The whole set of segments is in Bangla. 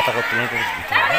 পতাকা উত্তোলন করে দিতে হবে।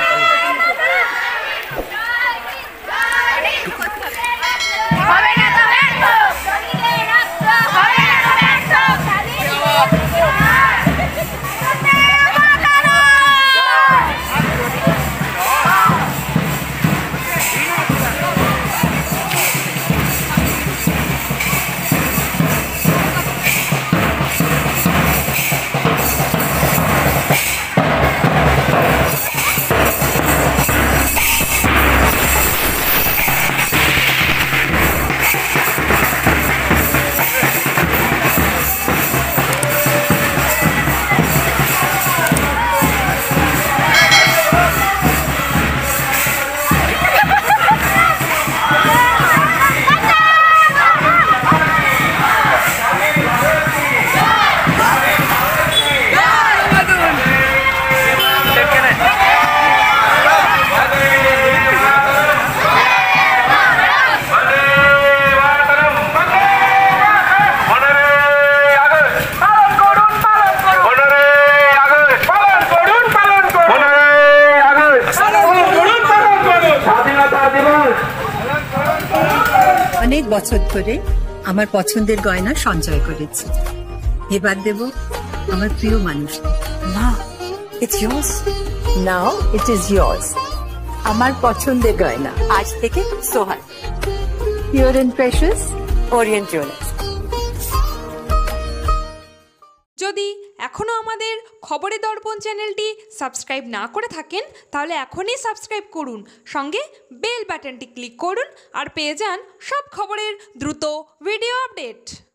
অনেক বছর ধরে আমার পছন্দের গয়না সঞ্চয় করেছি, এবার দেব আমার প্রিয় মানুষ। মা, it's yours. Now it is yours. আমার পছন্দের গয়না আজ থেকে Sohan, pure and precious, Orient jewellers. যদি এখনও আমাদের খবরের দর্পণ চ্যানেলটি সাবস্ক্রাইব না করে থাকেন তাহলে এখনই সাবস্ক্রাইব করুন, সঙ্গে বেল বাটনটি ক্লিক করুন আর পেয়ে যান সব খবরের দ্রুত ভিডিও আপডেট।